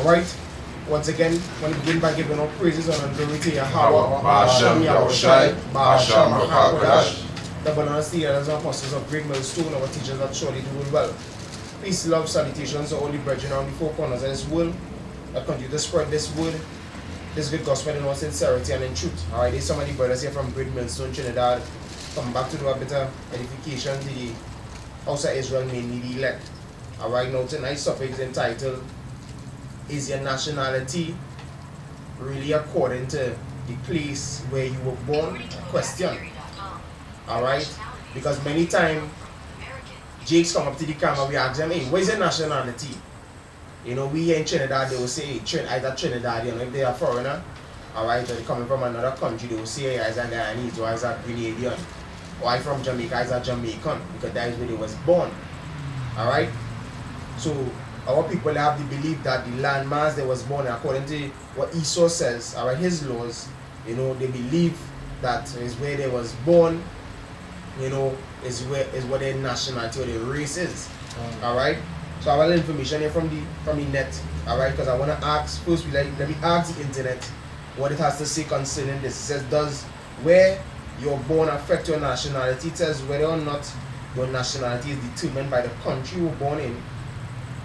Alright? Once again, want to begin by giving all praises and glory to Yahweh, Ba'ashem Yahushai, Ba'ashem HaKadosh, the balanced leaders and apostles of Great Millstone, our teachers that surely do well. Peace, love, salutations to all the brethren around the four corners of this world that continue to spread this word, this good gospel in all sincerity and in truth. Alright, there's so many brothers here from Great Millstone, Trinidad, come back to do a bit of edification to the house of Israel, mainly the elect. Alright, now tonight's topic is entitled, is your nationality really according to the place where you were born? Question. Alright? Because many times Jakes come up to the camera, we ask them, hey, what is your nationality? You know, we here in Trinidad, they will say, hey, either Trinidad, you know, if they are foreigner, alright, or they coming from another country, they will say, hey, as a Guyanese, or as a Grenadian, or I from Jamaica, as a Jamaican, because that is where they was born. Alright? So our people have the belief that the landmass they was born, according to what Esau says, alright, his laws, you know, they believe that is where they was born, you know, is what their nationality or their race is. Alright? So I have a little information here from the net, alright, because I want to ask, first let me ask the internet what it has to say concerning this. It says, does where you're born affect your nationality? It says whether or not your nationality is determined by the country you were born in,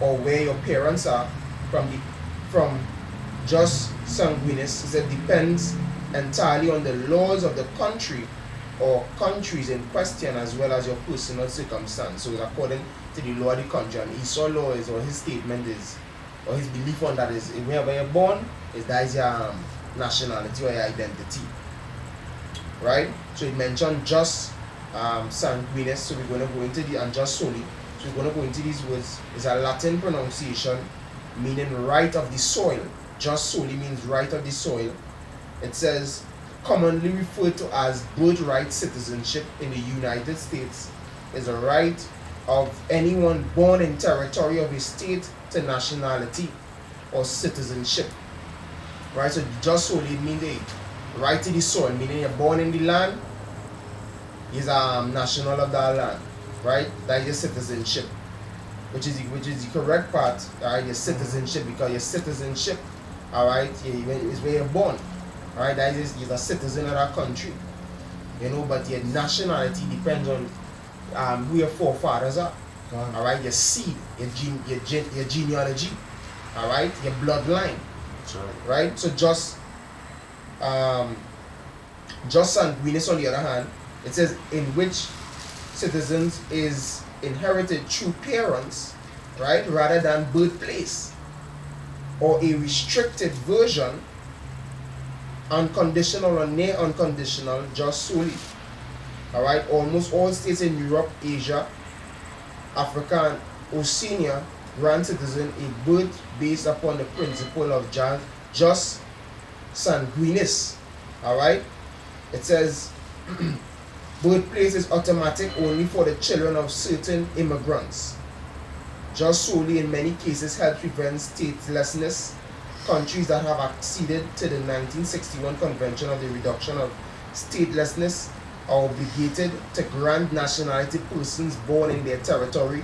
or where your parents are from just sanguinis. It said depends entirely on the laws of the country or countries in question, as well as your personal circumstance. So it's according to the law of the country, and Esau law is, or his statement is, or his belief on that is, wherever you're born, that is your nationality or your identity. Right? So it mentioned just sanguinis, so we're going to go into the, and just solely. So we're going to go into these words. It's a Latin pronunciation meaning right of the soil. Just solely means right of the soil. It says commonly referred to as birthright citizenship in the United States is a right of anyone born in territory of a state to nationality or citizenship. Right? So just solely means a right to the soil, meaning you're born in the land, is a national of that land. Right? That is your citizenship, which is the correct part. Alright, your citizenship, because your citizenship, alright, is where you're born. Alright, that is, you're a citizen of that country. You know, but your nationality depends on who your forefathers are. Alright, your seed, your genealogy, alright, your bloodline. Right? So just sanguinis on the other hand, it says in which citizens is inherited through parents, right, rather than birthplace, or a restricted version, unconditional or near unconditional, just solely. Alright, almost all states in Europe, Asia, Africa, and Oceania grant citizen a birth based upon the principle of just sanguinis. Alright, it says birthplace is automatic only for the children of certain immigrants. Just solely in many cases helps prevent statelessness. Countries that have acceded to the 1961 Convention of the Reduction of Statelessness are obligated to grant nationality persons born in their territory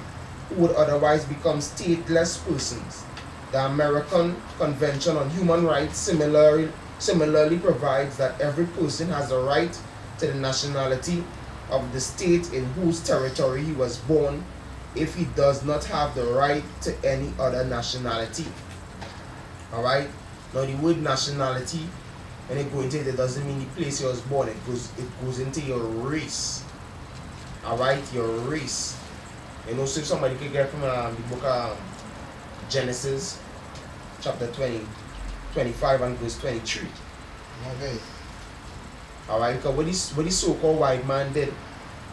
who would otherwise become stateless persons. The American Convention on Human Rights similarly provides that every person has the right to the nationality of the state in whose territory he was born if he does not have the right to any other nationality. Alright? Now the word nationality, when it goes into it, doesn't mean the place he was born, it goes into your race. Alright? Your race. You know, so if somebody could get from the book of Genesis, chapter 25 and verse 23. Okay. Alright, because what the so-called white man did,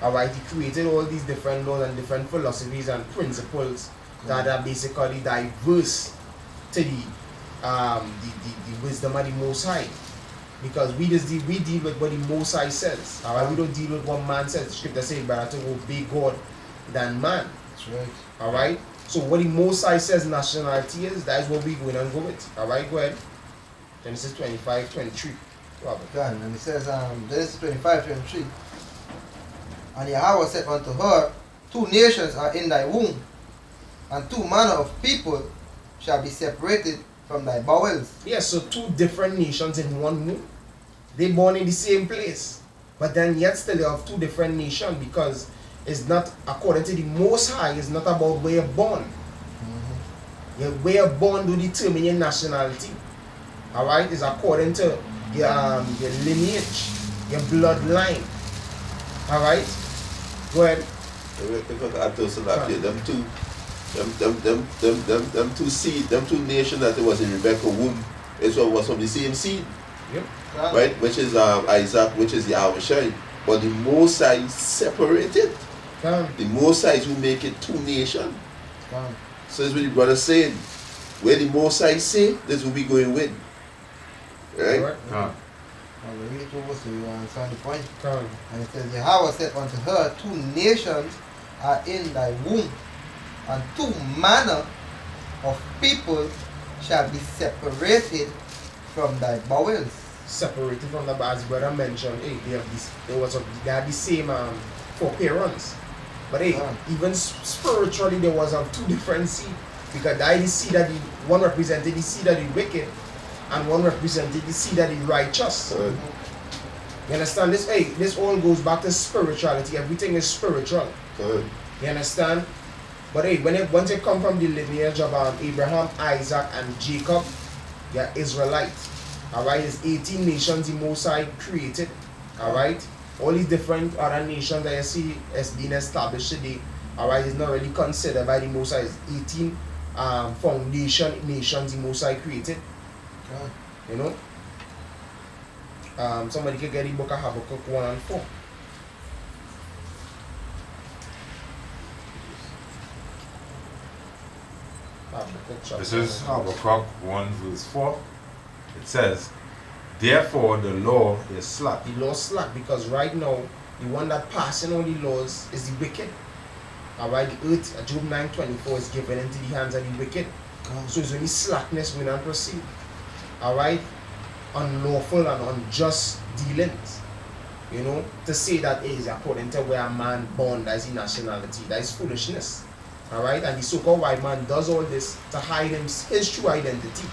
alright, he created all these different laws and different philosophies and principles that are basically diverse to the wisdom of the Most High. Because we deal with what the Most High says. Alright, we don't deal with what man says. The scripture says better to obey God than man. That's right. Alright? So what the Most High says nationality is, that is what we're going to go with. Alright, go ahead. Genesis 25, 23. Robert. God, and it says, Genesis 25, 23. And Yahweh said unto her, 2 nations are in thy womb, and 2 manner of people shall be separated from thy bowels. Yeah, so two different nations in one womb. They born in the same place. But then yet still you have two different nations because it's not, according to the Most High, it's not about where you're born. Where you're born to determine your nationality. Alright? It's according to your lineage, your bloodline. Alright? Go ahead. Them two seed, them two nations that it was in Rebecca's womb, it was from the same seed. Yep. Right? Which is Isaac, which is Yahushua. But the Mosai separated. The Mosai who make it two nations. So that's what the brother saying. Where the Mosai say, this will be going with. Right? And we read it over so you understand the point. And it says, Yahweh said unto her, two nations are in thy womb, and two manner of people shall be separated from thy bowels. Separated from the, as brother mentioned, hey, they had the same four parents. But hey, even spiritually there was two different seed. Because that is the seed that one represented the seed that is wicked, and one represented the seed that is righteous. You understand this? Hey, this all goes back to spirituality. Everything is spiritual. You understand? But hey, once it come from the lineage of Abraham, Isaac, and Jacob, they're Israelites. Alright, it's 18 nations the Most High created. Alright? All these different other nations that you see as being established today, alright, is not really considered by the Most High. It's 18 foundation nations the Most High created. You know? Somebody can get the book of Habakkuk 1 and 4. This is Habakkuk 1 verse 4. It says, therefore the law is slack. The law is slack because right now, the one that passing on the laws is the wicked. Alright, the earth, Job 9:24 is given into the hands of the wicked. So it's only slackness when I proceed. Alright? Unlawful and unjust dealings. You know, to say that is according to where a man born, that is the nationality. That is foolishness. Alright? And the so-called white man does all this to hide his true identity.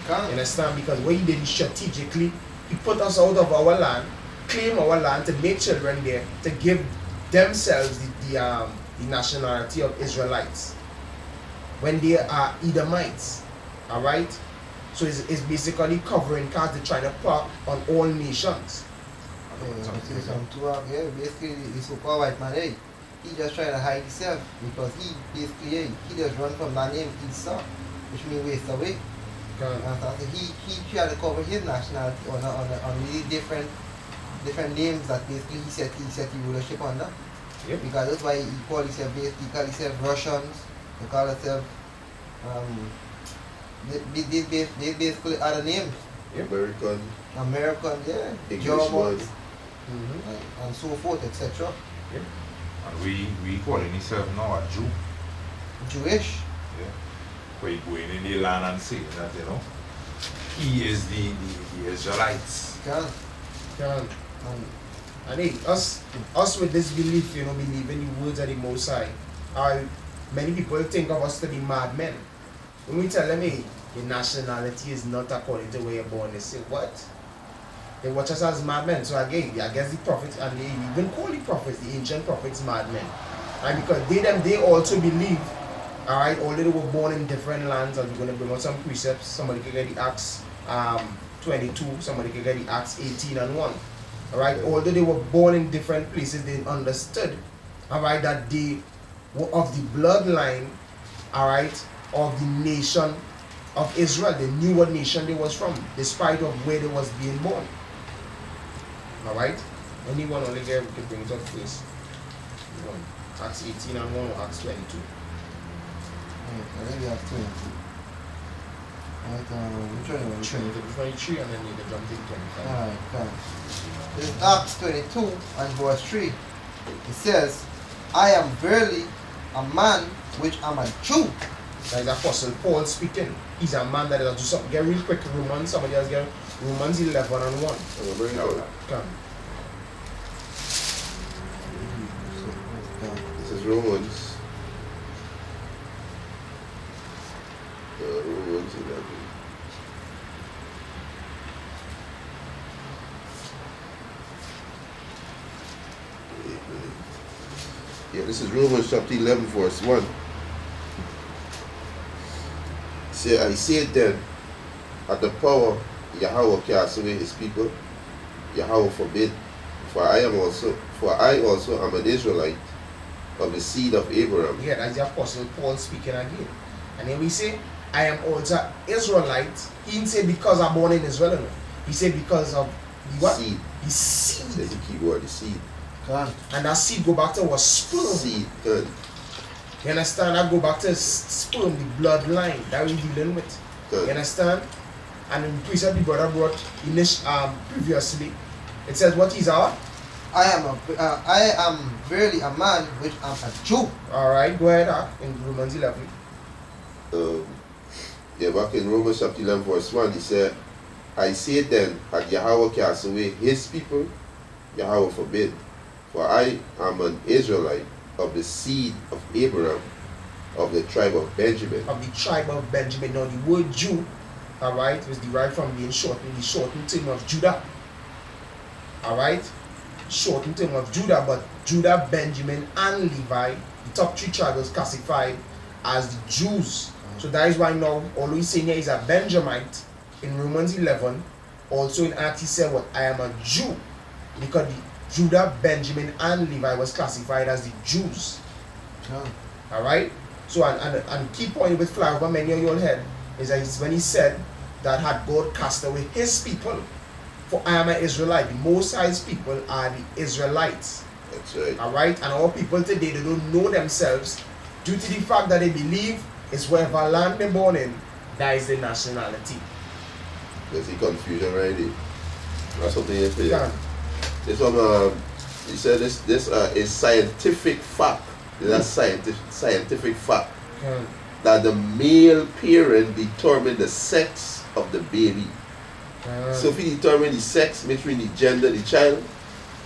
You understand? Because what he did is strategically, he put us out of our land, claim our land to make children there, to give themselves the nationality of Israelites. When they are Edomites. Alright? So it's basically covering cards they're trying to put on all nations. Basically the so-called white man, hey, he just trying to hide himself because he basically, he just run from that name Esau, which means waste away. And so he tried to cover his nationality on really different names that basically he set the rulership under. Yep. Because that's why he call himself Russians, he call himself they basically other names. American, yeah, Germans, and so forth, etc. Yep. And we calling ourselves now a Jew. Jewish. Yeah. Where going in the land and saying that, you know, he is the Israelites. And hey, us with this belief, you know, believing the words of the Most High, many people think of us to be madmen. When we tell them, hey, your nationality is not according to where you're born, they say, what? They watch us as madmen. So again, I guess the prophets, and they even call the prophets, the ancient prophets, madmen. Right? Because they also believe, alright, although they were born in different lands, and we're going to bring out some precepts. Somebody can get the Acts 22, somebody can get the Acts 18 and 1. Alright, although they were born in different places, they understood, alright, that they were of the bloodline, alright, of the nation of Israel. They knew what nation they was from, despite of where they was being born. Alright? Anyone only get we can bring it up first. Acts 18 and 1 or Acts 22. I think we have 22. Which one you want? 23 and then you can jump to 25. Alright, fine. This is Acts 22 and verse 3. It says, I am verily a man which am a Jew. That is Apostle Paul speaking. He's a man that does do something. Get real quick, Romans. Somebody else get Romans 11 and 1. Come. This is Romans. Romans 11. Yeah, this is Romans chapter 11, verse 1. Say, I say then, at the power Yahweh cast away his people, Yahweh forbid, for I also am an Israelite of the seed of Abraham. Yeah, that's the Apostle Paul speaking again. And then we say, I am also Israelite. He didn't say because I'm born in Israel. No. He said because of the what? Seed. The seed. That's the key word, the seed. And that seed go back to what? Sperm. Seed. Good. You understand? That go back to sperm, the bloodline that we're dealing with. Good. You understand? And in the precept the brother brought previously, it says what is our? I am verily a man which am a Jew. Alright, go ahead, in Romans 11. Yeah, back in Romans chapter 11, verse 1, he said, I say then, had Yahweh cast away his people, Yahweh forbid, for I am an Israelite of the seed of Abraham, of the tribe of Benjamin. Of the tribe of Benjamin. Now the word Jew, alright, was derived from being shortened, the shortened term of Judah. Alright? Shortened term of Judah, but Judah, Benjamin, and Levi, the top three tribes classified as the Jews. So that is why now, although he's saying here he's a Benjamite, in Romans 11, also in Acts he said what? I am a Jew. Because the Judah, Benjamin, and Levi was classified as the Jews. Alright? So, and key point with fly over many of your head is that when he said that had God cast away his people, for I am an Israelite. The Most High's people are the Israelites. That's right. Alright? And our people today, they don't know themselves due to the fact that they believe it's wherever land they're born in, that is the nationality. There's the confusion right there. That's something you say. Yeah. This one, he said this is scientific fact. This is scientific fact. Yeah. That the male parent determine the sex of the baby. So if he determine the sex, measuring the gender of the child,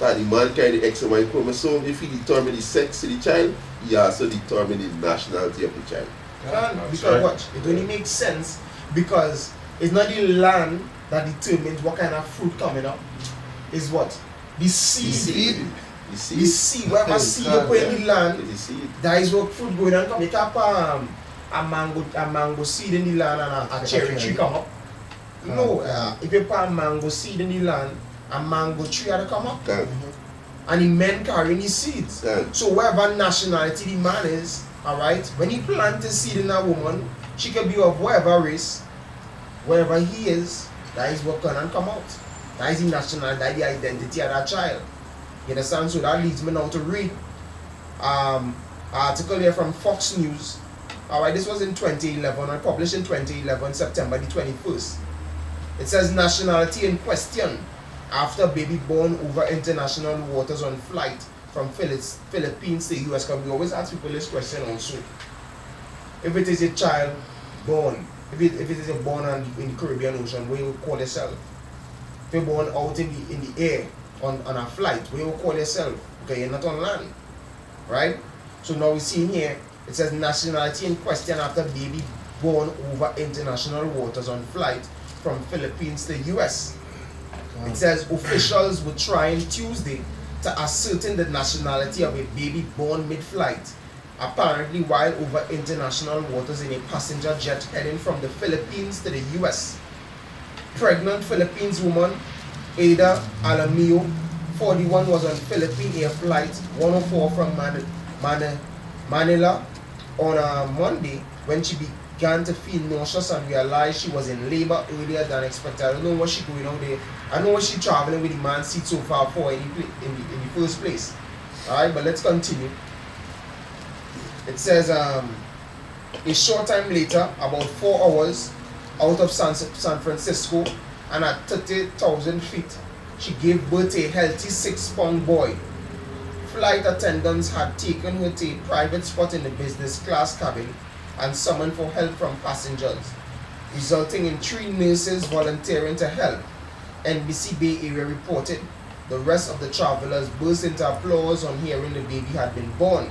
that the man carry the X and Y chromosome, if he determine the sex of the child, he also determine the nationality of the child. Because right. What? It only makes sense because it's not the land that determines what kind of fruit coming up. It's what? The seed. The seed. The seed. Whatever seed you put in the land, that is what fruit going on come. You can't put a mango seed in the land and a cherry tree come up. No, if you put a mango seed in the land, a mango tree will come up. And the men carrying the seeds. So whatever nationality the man is, alright, when he plants a seed in a woman, she can be of whatever race, wherever he is, that is what can come out. That is the nationality, that is the identity of that child. You understand? So that leads me now to read an article here from Fox News. Alright, this was in 2011, I published in 2011, September the 21st. It says nationality in question after baby born over international waters on flight from Philippines to US. Because we always ask people this question also. If it is a child born, if it is a born in the Caribbean Ocean, what you would call yourself? If you're born out in the air on a flight, what you would call yourself? Because you're not on land, right? So now we see here, it says nationality in question after baby born over international waters on flight from Philippines to US. It says officials were trying Tuesday to ascertain the nationality of a baby born mid-flight, apparently while over international waters in a passenger jet heading from the Philippines to the US. Pregnant Philippines woman Ada Alamio, 41, was on Philippine Air Flight 104 from Manila on Monday when she began to feel nauseous and realized she was in labor earlier than expected. I don't know what she's going on there. I know what she's traveling with the man's seat so far for in the first place. Alright, but let's continue. It says a short time later, about 4 hours out of San Francisco and at 30,000 feet, she gave birth to a healthy 6-pound boy. Flight attendants had taken her to a private spot in the business class cabin and summoned for help from passengers, resulting in 3 nurses volunteering to help. NBC Bay Area reported. The rest of the travelers burst into applause on hearing the baby had been born.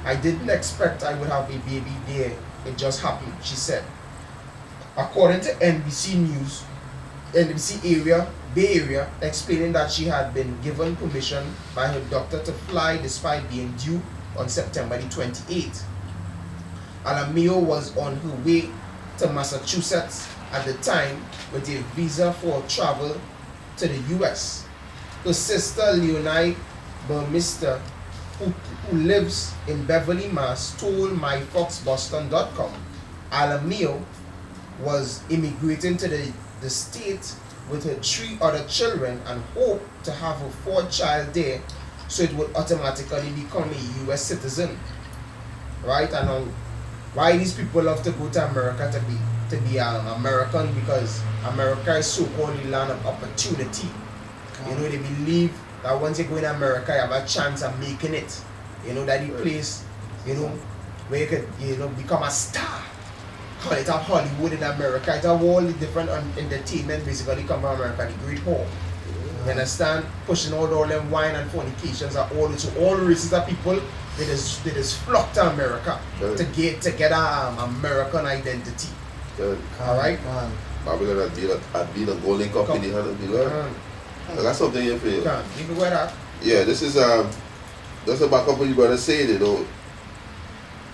I didn't expect I would have a baby there. It just happened, she said. According to NBC News, NBC Bay Area explaining that she had been given permission by her doctor to fly despite being due on September the 28th. Alamio was on her way to Massachusetts at the time with a visa for travel to the US. Her sister Leonie Burmister, who lives in Beverly, Mass, told myfoxboston.com Alamio was immigrating to the state with her 3 other children and hoped to have a 4th child there so it would automatically become a US citizen. Right? And why these people love to go to America to be American? Because America is so-called the land of opportunity. You know, they believe that once you go in America, you have a chance of making it. You know, that the place, you know, where you could, you know, become a star. Call it a Hollywood in America. It's all the different entertainment basically come from America, the Great Hall. You understand? Pushing all them wine and fornications are all, so all races of people, they just flock to America to get American identity. Alright? Babylon had been a golden cup in the hand of the Lord. I got something here for you. You can wear that. Yeah, this is that's about what you brother saying, you know,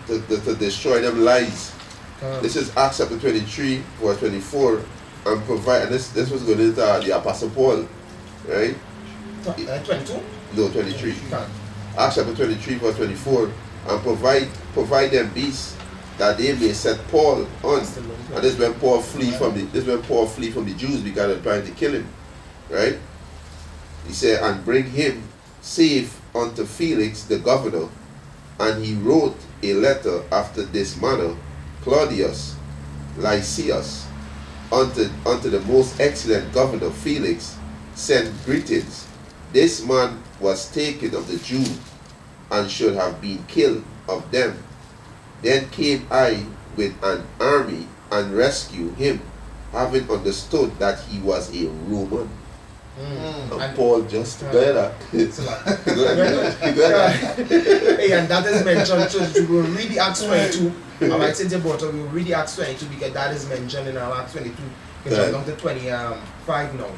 to destroy them lies. This is Acts chapter 23, verse 24, and provide, and this was going into the Apostle Paul, right? 22? No, 23. Acts chapter 23, verse 24, and provide them beasts that they may set Paul on. And this is when Paul flee from the Jews because they were trying to kill him, right? He said, and bring him safe unto Felix the governor. And he wrote a letter after this manner: Claudius Lysias, unto the most excellent governor Felix, send greetings. This man was taken of the Jews, and should have been killed of them. Then came I with an army and rescued him, having understood that he was a Roman. And Paul just better. Hey, and that is mentioned. So we will read the Acts 22. I might say the bottom. We will read the Acts 22 because that is mentioned in our Acts 22. Because we're down to 25 now.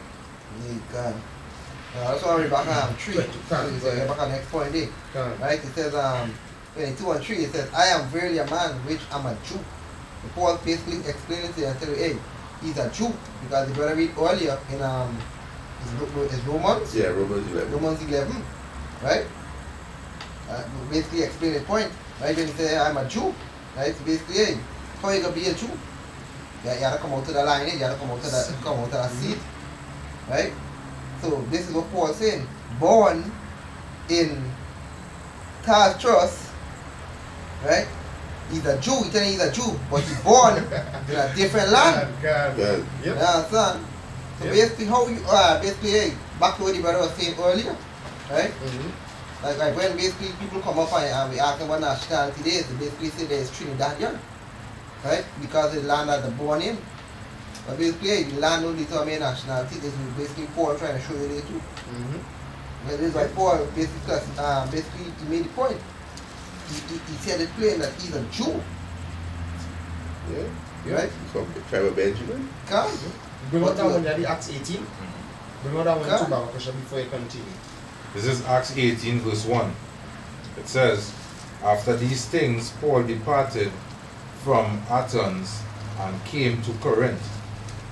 That's why we're back on 3. We're back on next point there. Right? It says 22 and 3. It says, I am verily a man which am a Jew. And Paul basically explained it to you and tell you, hey, he's a Jew. Because the brother read earlier in is Romans? Yeah, Romans 11. Romans 11, right? Basically explain the point, right? When you say I'm a Jew, right? So basically, hey, how you gonna be a Jew? You gotta come out to the line, you gotta come out to the seed, right? So this is what Paul's saying. Born in Tarsus, right? He's a Jew, he's telling you he's a Jew, but he's born in a different land. Yep. You understand? So basically, how you hey, back to what the brother was saying earlier, right? Like when basically people come up and we ask them what nationality they is, they basically say there's Trinidadian, right? Because the land that they're born in. But basically, hey, the land don't determine nationality. This is basically Paul trying to show you there too. But this is why Paul basically he made the point. He said it plain that he's a Jew. Yeah. Right? From the tribe of Benjamin. Come. Bring out that one, Daddy, Acts 18. Bring out that one too, Baba, before you continue. This is Acts 18, verse 1. It says, after these things, Paul departed from Athens and came to Corinth,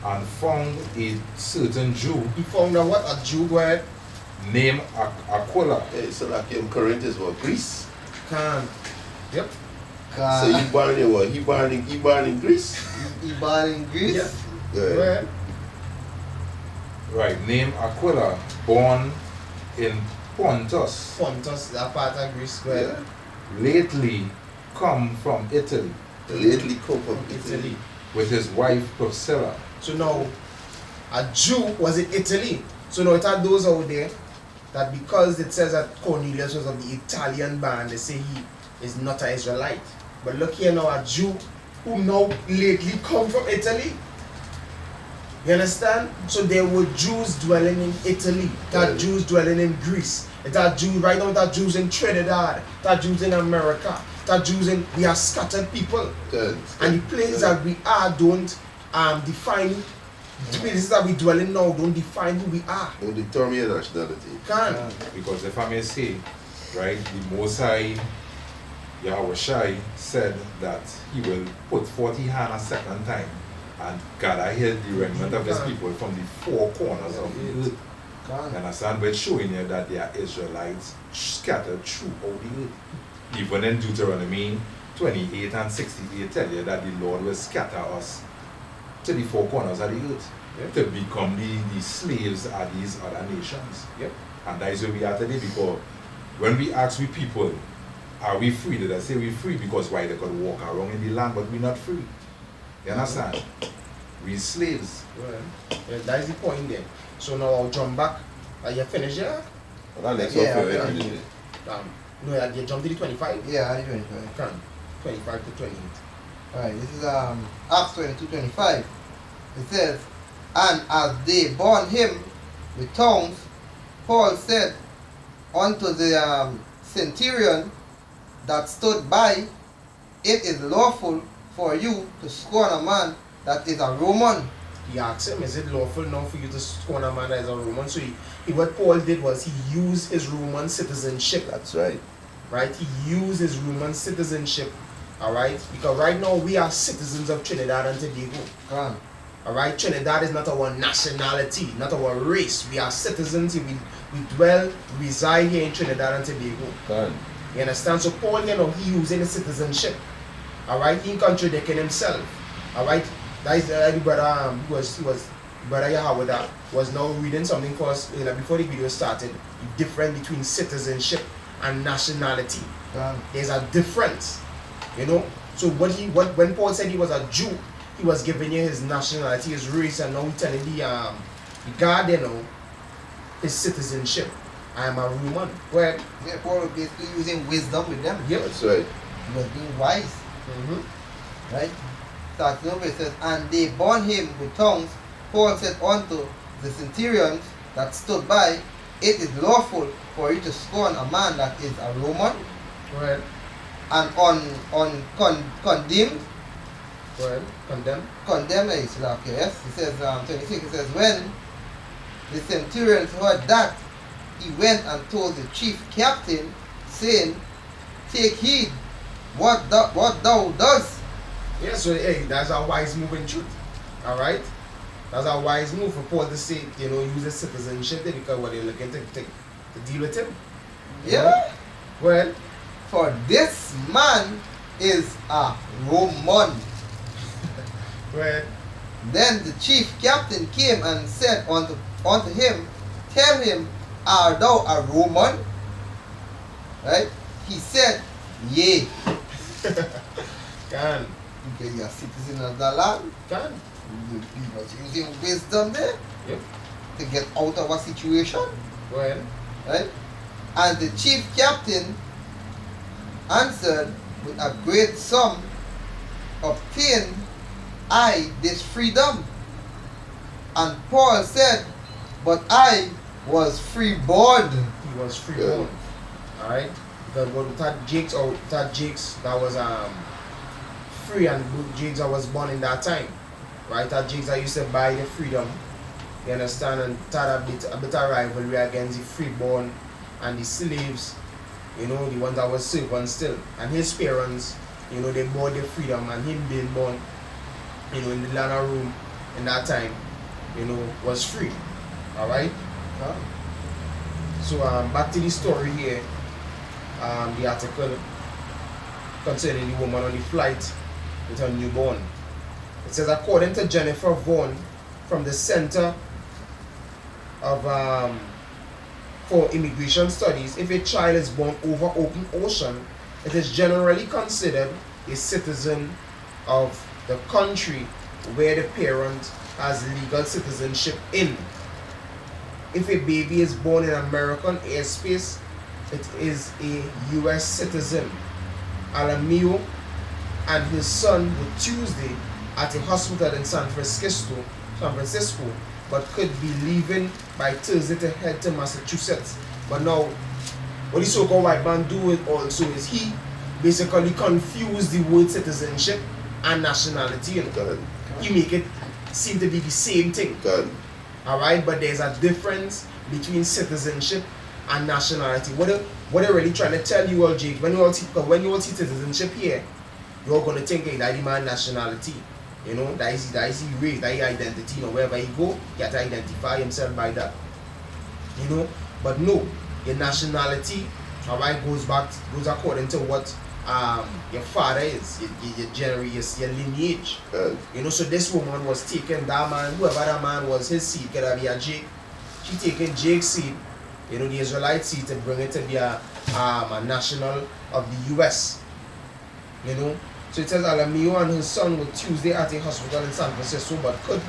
and found a certain Jew. He found a what? A Jew where? Named Aquila. Yeah, so like him, Corinth is what? Greece? Yep. So he born in what? He born in Greece? He born in Greece? Yeah. Yeah. Right, named Aquila, born in Pontus. Pontus, that part of Greece where? Yeah. Lately come from Italy. Lately come from Italy. With his wife Priscilla. So now, a Jew was in Italy. So now it had those out there that because it says that Cornelius was of the Italian band, they say he is not an Israelite. But look here now, a Jew who now lately come from Italy. You understand? So there were Jews dwelling in Italy, there are Jews dwelling in Greece, there are Jews right now, there are Jews in Trinidad, there are Jews in America, there are Jews in, we are scattered people. And the places that we are don't define, the places that we dwell in now don't define who we are. Don't determine your nationality. Can't. Because if I may say, right, the Most High Yahweh Shai said that he will put 40 hand a second time and gather here the remnant of his people from the four corners of the earth. You understand? But showing you that they are Israelites scattered throughout the earth. Even in Deuteronomy 28 and 68 tell you that the Lord will scatter us to the four corners of the earth to become the slaves of these other nations. And that is where we are today, because when we ask we people, are we free? They say we're free because why they could walk around in the land, but we're not free. You understand? We're slaves. Well, that is the point there. So now I'll jump back. Are you finished yet? Well, next Yeah, no, you jumped to the 25? Yeah, I 25. Can. 25 to 28. Alright, this is Acts 22:25. It says, and as they bound him with tongues, Paul said unto the centurion that stood by, it is lawful for you to scorn a man that is a Roman. He asked him, is it lawful now for you to scorn a man that is a Roman? So what Paul did was he used his Roman citizenship. That's right. Right? He used his Roman citizenship. Alright? Because right now we are citizens of Trinidad and Tobago. Alright? Trinidad is not our nationality, not our race. We are citizens. We dwell, reside here in Trinidad and Tobago. You understand? So Paul, he using his citizenship. Alright? He contradicting himself. Alright? That is the brother Brother Yahweh that was now reading something for us before the video started. The difference between citizenship and nationality. There's a difference. So when Paul said he was a Jew, he was giving you his nationality, his race, and now he's telling the God, his citizenship. I am a Roman. Well, yeah, Paul was basically using wisdom with them. Yep. That's right. He was being wise. Right? Starts over, it says, and they bound him with tongues. Paul said unto the centurions that stood by, it is lawful for you to scorn a man that is a Roman. Right. And condemned. Well, condemn. Condemn is okay, yes. It says 26, it says, when the centurions heard that, he went and told the chief captain, saying, take heed what thou dost. Yeah, so hey, that's a wise move in truth. Alright? That's a wise move for Paul to say, use his citizenship there, because what they're looking to deal with him. Yeah. Well, for this man is a Roman. Well. Then the chief captain came and said unto him, tell him, art thou a Roman? Right? He said, yea. Can. Because you are citizen of the land. Can. He was using wisdom there. Yep. To get out of a situation. Well. Right? And the chief captain answered, with a great sum obtained I this freedom. And Paul said, but I was freeborn. He was freeborn. Alright? Because without Jakes that was free, and Jakes that was born in that time. Right? That Jakes that used to buy the freedom. You understand? And had a bit of rivalry against the freeborn and the slaves, the ones that were servants still. And his parents, they bought the freedom, and him being born, in the land of Rome in that time, was free. Alright? So back to the story here, the article concerning the woman on the flight with her newborn. It says, according to Jennifer Vaughan from the Center of for Immigration Studies, if a child is born over open ocean, it is generally considered a citizen of the country where the parent has legal citizenship in. If a baby is born in American airspace, it is a U.S. citizen. Alamio and his son were Tuesday at a hospital in San Francisco, but could be leaving by Thursday to head to Massachusetts. But now, what the so-called white man do also is he basically confused the word citizenship and nationality. He make it seem to be the same thing. Alright, but there's a difference between citizenship and nationality. what they're really trying to tell you all, Jake, when you all see citizenship here, you're gonna think that the man nationality. You know, that is his race, that is identity, you know, wherever he go, he has to identify himself by that. You know, but no, your nationality, alright, goes according to what your father is, your lineage. You know, so this woman was taking that man, whoever that man was, his seed could be a Jake. She taking Jake's seed, you know, the Israelite seed, to bring it to be a national of the US. You know. So it says Alamio and his son were Tuesday at a hospital in San Francisco, but could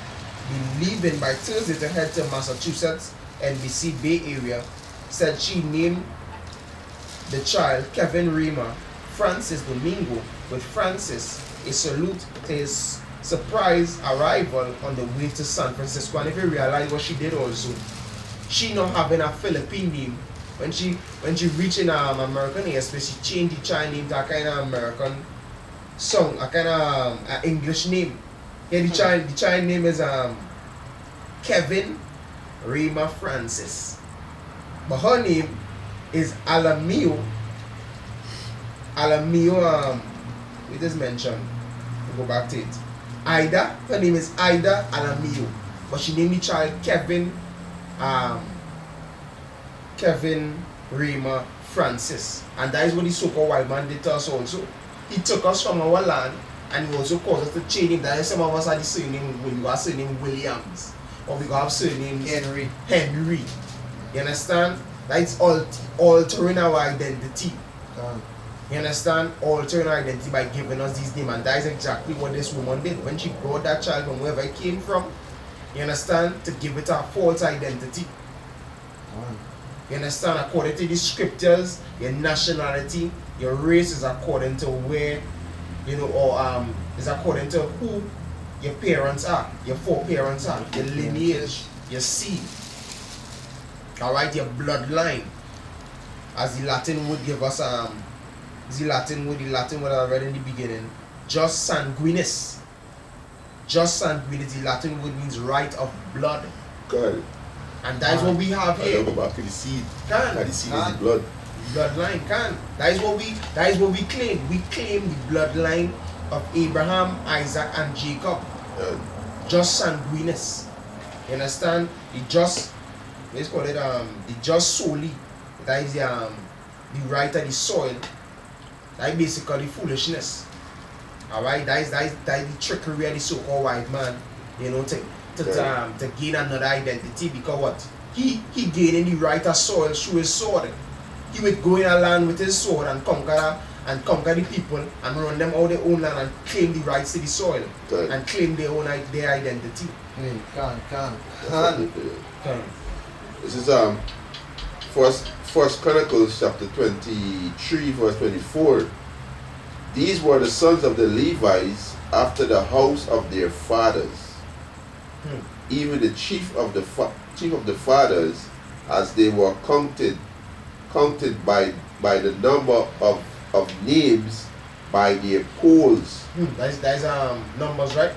be leaving by Thursday to head to Massachusetts, NBC Bay Area. Said she named the child Kevin Rima Francis Domingo, with Francis a salute to his surprise arrival on the way to San Francisco. And if you realize what she did also, she not having a Philippine name. When she reached in American airspace, she changed the child name to a kind of American song, a kind of English name. Yeah, the child name is Kevin Rima Francis, but her name is Alamio. We just mentioned. We'll go back to it. Ida. Her name is Ida Alamio, but she named the child Kevin Rima Francis, and that is what the so-called white man did to us also. He took us from our land, and he also caused us to change it. That is, some of us are the surname, we got surname Williams, or we got surname Henry. You understand? That's altering our identity. You understand? Altering our identity by giving us these names, and that is exactly what this woman did when she brought that child from wherever it came from. You understand? To give it a false identity. You understand? According to the scriptures, your nationality, your race is according to where, you know, or is according to who your parents are, your foreparents are, your lineage, your seed. Alright, your bloodline. As the Latin would give us the Latin word I read in the beginning, just sanguinis. Just sanguinis, the Latin word means right of blood. Good. And that is what we have here. Go back to the seed. Can. The seed is the blood. Bloodline can. That is what we claim. We claim the bloodline of Abraham, Isaac, and Jacob. Just sanguinis. You understand? Let's call it the just soli. That is the right of the soil. That is basically foolishness. Alright, that is the trickery of the so-called white man, you know, to gain another identity, because what? He gaining the right of soil through his sword. He would go in a land with his sword and conquer the people and run them out their own land and claim the rights to the soil. Good. And claim their identity. Can. This is First Chronicles chapter 23 verse 24. These were the sons of the Levites after the house of their fathers. Even the chief of the fathers, as they were counted by the number of names by their polls. That's numbers, right?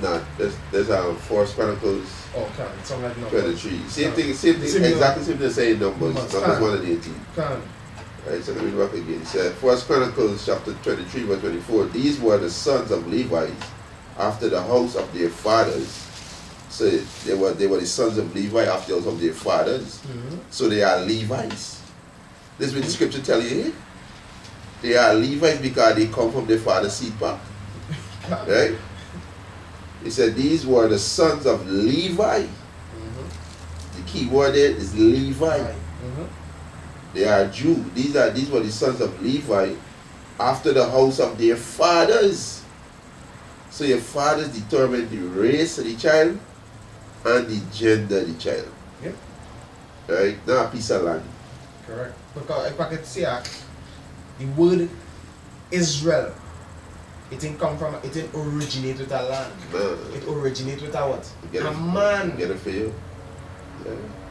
No, there's First Chronicles. Okay, something like numbers. 23. Same thing, exactly same thing, saying numbers 1 and 18. Right, so let me read back again. It said, First Chronicles chapter 23 verse 24. These were the sons of Levites after the house of their fathers. So they were the sons of Levi after the house of their fathers. So they are Levites. This is what the scripture tell you here. They are Levites because they come from their father's seed pack. Right? He said these were the sons of Levi. The key word there is Levi. They are Jew. These were the sons of Levi after the house of their fathers. So your fathers determine the race of the child and the gender of the child. Yep. Right? Now a piece of land. Correct. Because if I could say the word Israel, it didn't originate with a land. It originates with a what? A man. Get it for you.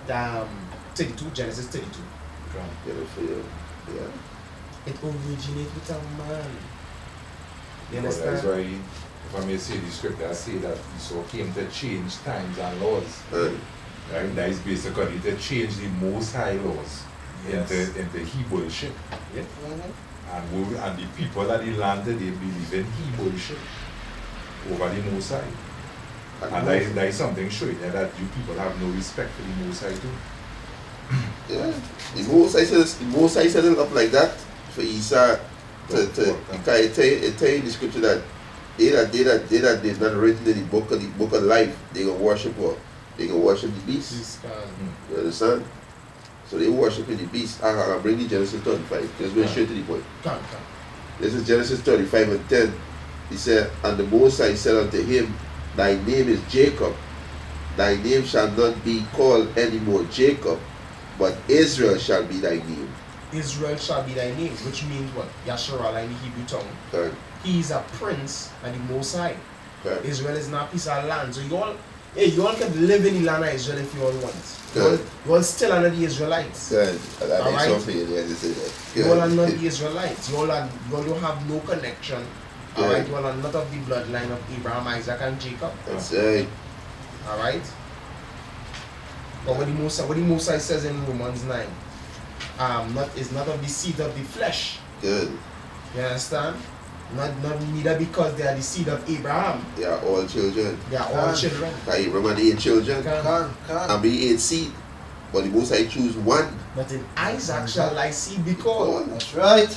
32, Genesis 32. Get it for you. Yeah. It originates with a man. You Well, understand? that's why, if I may say the scripture, I say that so came to change times and laws. Right? That is basically to change the Most High laws. into Hebrew ship. Yeah? And the people that they landed, they believe in Hebrew ship over the Most High. And that is something showing that you people have no respect for the Most High too. Yeah. The Most High set it up like that for Esau it tell you in the scripture that they did not written in the book of life, they gonna worship what? They gonna worship the beast. You understand? So they worshiping the beast. I'll bring you Genesis 35. Just go straight to the point. This is Genesis 35 and 10. He said, and the Most High said unto him, thy name is Jacob. Thy name shall not be called any more Jacob, but Israel shall be thy name. Israel shall be thy name, which means what? Yasharallah in the Hebrew tongue. Right. He is a prince and the Most High. Right. Israel is not a piece of land. So you all can live in the land of Israel if you all want. You all still under the Israelites. Good. Alright? You all are not the Israelites. You all don't have no connection. Alright? You all are not of the bloodline of Abraham, Isaac, and Jacob. That's right. Alright? But what the Most High says in Romans 9, is not of the seed of the flesh. Good. You understand? Neither because they are the seed of Abraham. They are all children. They are all children. Abraham had 8 children. And be 8 seed. But the Most High choose one. But in Isaac shall thy seed be called. That's right.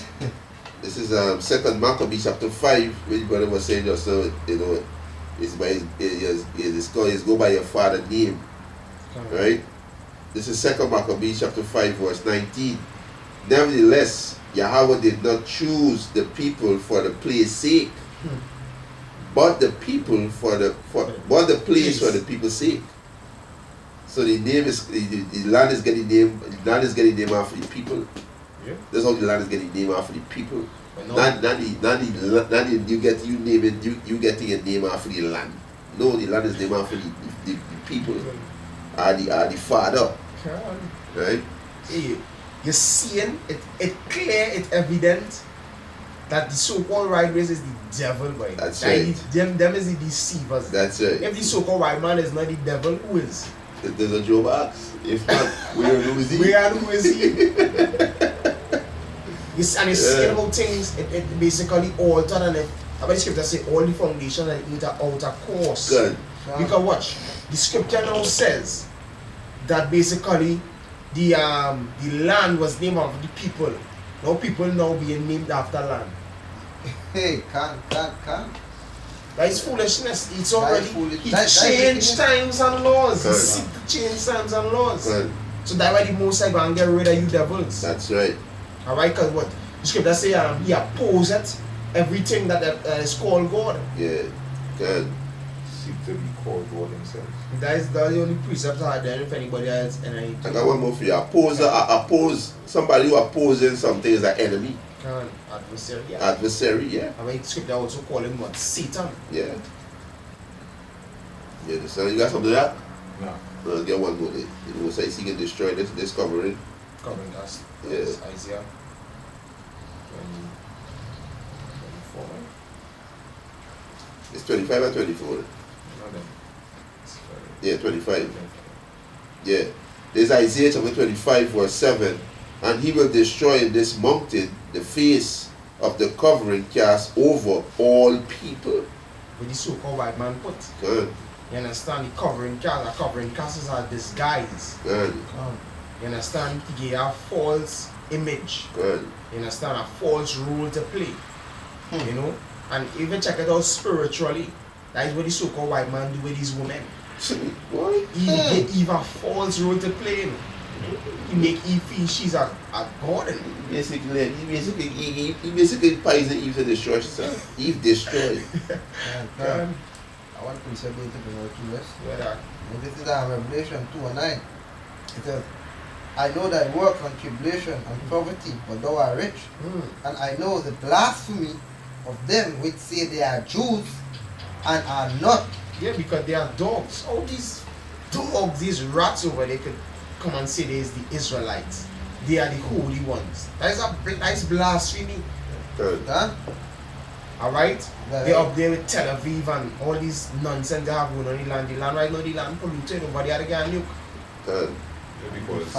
This is 2nd Maccabees chapter 5, which brother was saying just so, it's go by your father's name. Right? This is 2nd Maccabees chapter 5 verse 19. Nevertheless, Yahweh did not choose the people for the place sake, but the people for the place for the people's sake. So the name is the land is getting named. The land is getting named after the people. Yeah. That's how the land is getting named after the people. No. Not you getting a name after the land. No, the land is named after the people. Are the father. Right? You're seeing it clear, it's evident that the so-called white race is the devil, boy. That's right. Them is the deceivers. That's right. If the so-called white man is not the devil, who is? There's a Job ask. If not, who is he? Who is he? And it's saying about things, it basically altered, and about the scripture say all the foundation and into outer course. Good. Because watch, the scripture now says that basically the land was named after the people. Now people now being named after land. Hey, can't. That is foolishness. It's already he changed times and laws. He seek to change times and laws. Good. So that's why the Most High gonna get rid of you devils. That's right. Alright, because what the scripture say he opposed everything that is called God. Yeah. Good. Seek to be called God himself. That is the only precept I there if anybody else and I got one more for you. Oppose somebody who opposes something is an enemy. Adversary, yeah. Adversary, yeah. I mean scripture also call him what? Satan. Yeah. You understand? You got something to that? No. No, get one more. The Most High he can destroy this covering. Covering us. Yeah. Isaiah 24. It's 25 or 24? No, then. Yeah, 25. Yeah. There's Isaiah chapter 25 verse 7. And he will destroy in this mountain the face of the covering cast over all people. With the so-called white man put. Good. You understand? The covering casts are disguise. Good. You understand? He gave a false image. Good. You understand? A false role to play. You know? And even check it out spiritually. That is what the so-called white man do with these women. What? He gave Eve a false role to play. You know? He make Eve feel she's a god. He basically poisoned Eve to destroy herself. Eve destroyed. I want to say to bring out to us. Yeah. This is Revelation 2:9. It says, I know thy work and tribulation and poverty, but thou art rich. And I know the blasphemy of them which say they are Jews and are not. Yeah, because they are dogs. All these dogs, these rats over there could come and say there's the Israelites. They are the holy ones. That is blasphemy. Huh? Alright? They're up there with Tel Aviv and all these nonsense they have going on in the land. The land right now, the land polluted over there again, look. Because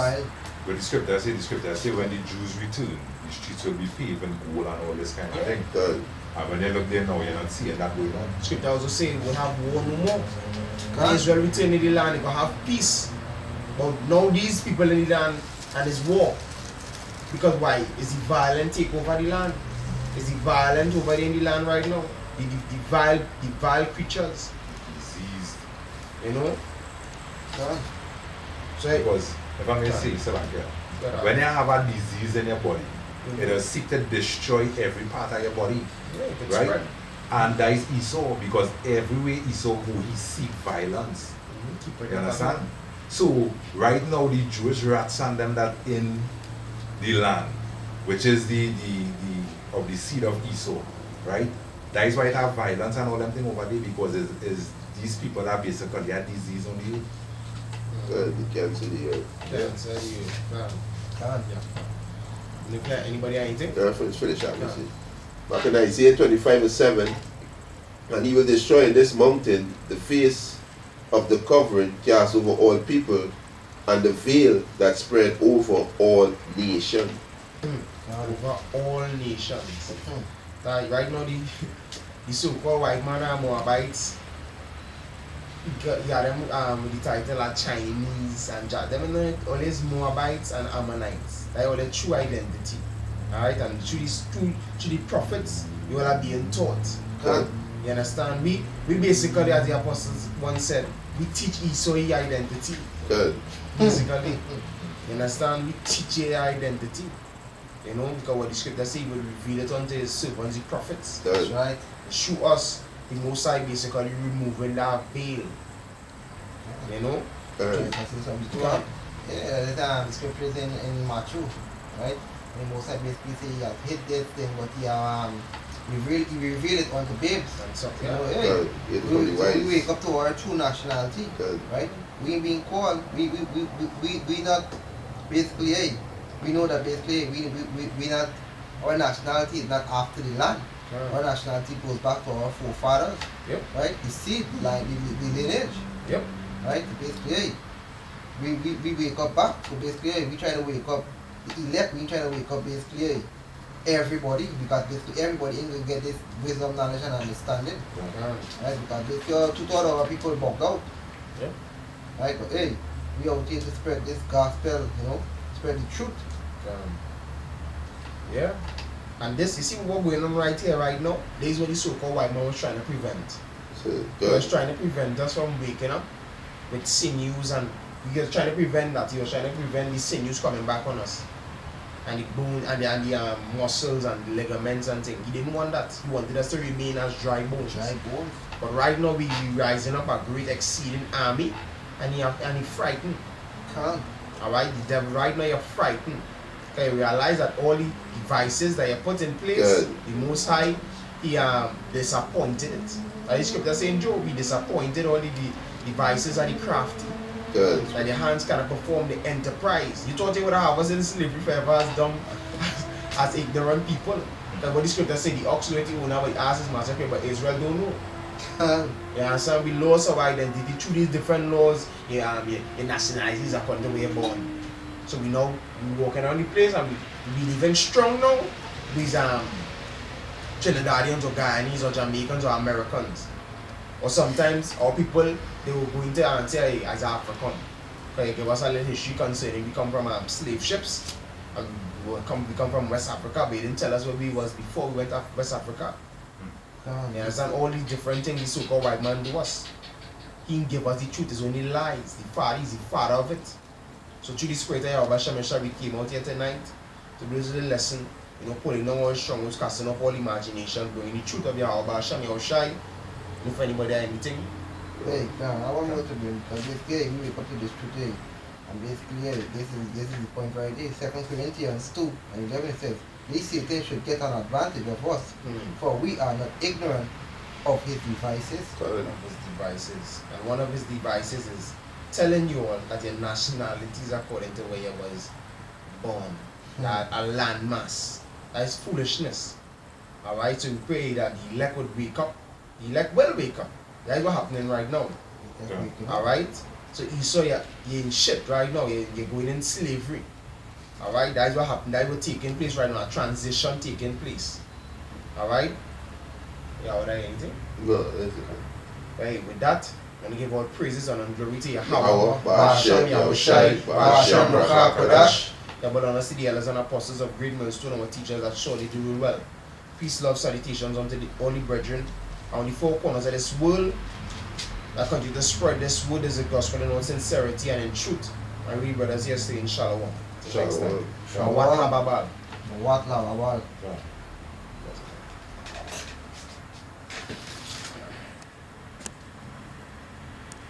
But the scripture say when the Jews return, the streets will be paved and gold and all this kind of thing. Good. And when you look there now, you're not seeing that going on. Scripture also say we'll have war no more. When Israel return in the land, they will have peace. But now these people in the land and it's war. Because why? Is the violent take over the land? Is the violent over in the land right now? The vile creatures. Disease. You know? So Because if I may say so like that, when you have a disease in your body, it will seek to destroy every part of your body. yeah, Right? right. And that is Esau, because everywhere Esau go, he seek violence. You understand? So right now the Jewish rats and them that in the land, which is the of the seed of Esau, right? That is why it have violence and all them thing over there, because is these people that basically have disease on the earth. Good. The cancer of the earth. Cancer, yeah. Anybody have anything? Let's finish that. Let's see. Back in Isaiah 25:7, and he will destroy in this mountain the face of the covering cast over all people, and the veil that spread over all nations. Over all nations. Right now, the so-called white man and Moabites, you got them with the title of Chinese and them know always Moabites and Ammonites. They are the true identity. Alright, and through the prophets, you all are being taught. You understand? We basically, as the apostles once said, we teach Esau his identity. Good. Basically. You understand? We teach his identity. You know, because what the scripture says, he will reveal it unto his servants, the prophets. Good. That's right. Show us the Most High basically removing that veil. You know? Good. Yeah, the scripture is in Matthew, right? And the Most High basically say he has hid this thing, but he revealed it unto babes. And so, You yeah. know, Good. hey, It's only we wise. wake up to our true nationality, Good. right? We ain't being called. We not basically. Hey, we know that basically we not, our nationality is not after the land. Our nationality goes back to our forefathers. Yep. Right? The seed, like the lineage. Yep. Right? Basically, hey, we wake up back. So basically, hey, we try to wake up the elect. We try to wake up basically, hey, everybody, because basically everybody ain't gonna get this wisdom, knowledge, and understanding. Right? Because basically 2/3 of our people bugged out. Yep. Right? But hey, we out here to spread this gospel, you know, spread the truth. Yeah. And this, you see what's going on right here, right now? This is what the so-called white man was trying to prevent. So, He was good. trying to prevent us from waking up with sinews, and he was trying to prevent that. He was trying to prevent the sinews coming back on us. And the bone and the muscles and the ligaments and things. He didn't want that. He wanted us to remain as dry bones. Dry bones. But right now we rising up a great exceeding army, and he frightened. Can't. Alright, the devil right now you're frightened. Okay, realize that all the devices that you put in place, Good. the Most High, he disappointed it. The scripture saying Job, he disappointed all the devices and the crafty. Good. That the hands cannot perform the enterprise. You thought they would have us in slavery forever as dumb, as ignorant people. That's what the scripture say, the ox knoweth the owner, but he asks his master, but Israel don't know. You understand? We lost our identity through these different laws. Your nationality is according to where you're born. So we walking around the place and we living strong now. These Trinidadians or Guyanese or Jamaicans or Americans. Or sometimes our people, they will go into and say, hey, as African. Okay, give us a little history concerning we come from slave ships. And we come from West Africa, but they didn't tell us where we was before we went to West Africa. You understand? All these different things the so-called white man do us. He didn't give us the truth, it's only lies. The father is the father of it. So through this creator Yahweh Shemesha, we came out here tonight to do the lesson, pulling down all strongholds, casting off all imagination, bringing the truth of Yahweh Shem Yahushai. If anybody has anything. Hey, I want more to bring, because basically we wake up to this truth today. And basically, yeah, this is the point right here. 2 Corinthians 2 and 11 says, these Satan should get an advantage of us, for we are not ignorant of his devices. One of his devices. And one of his devices is telling you all that your nationality is according to where you was born. That a landmass. That is foolishness. Alright, so we pray that the elect would wake up. The elect will wake up. That's what's happening right now. Yeah. Alright? So Esau, you're in shit right now. You're going in slavery. Alright, that is what happened. That is what taking place right now. A transition taking place. Alright? Yeah, what anything? No, Right, with that, I'm going to give all praises and glory to Yahweh. Yahweh, Ba'ashem, Yahushai, Ba'ashem, Rakha, Kodash. The brother and the elders and apostles of Great Millstone, our teachers that surely do rule well. Peace, love, salutations unto the holy brethren on the four corners of this world that continue to spread this word as a gospel in all sincerity and in truth. And we brothers here saying Shalom. Shalom. Shalom. Shalom. What love,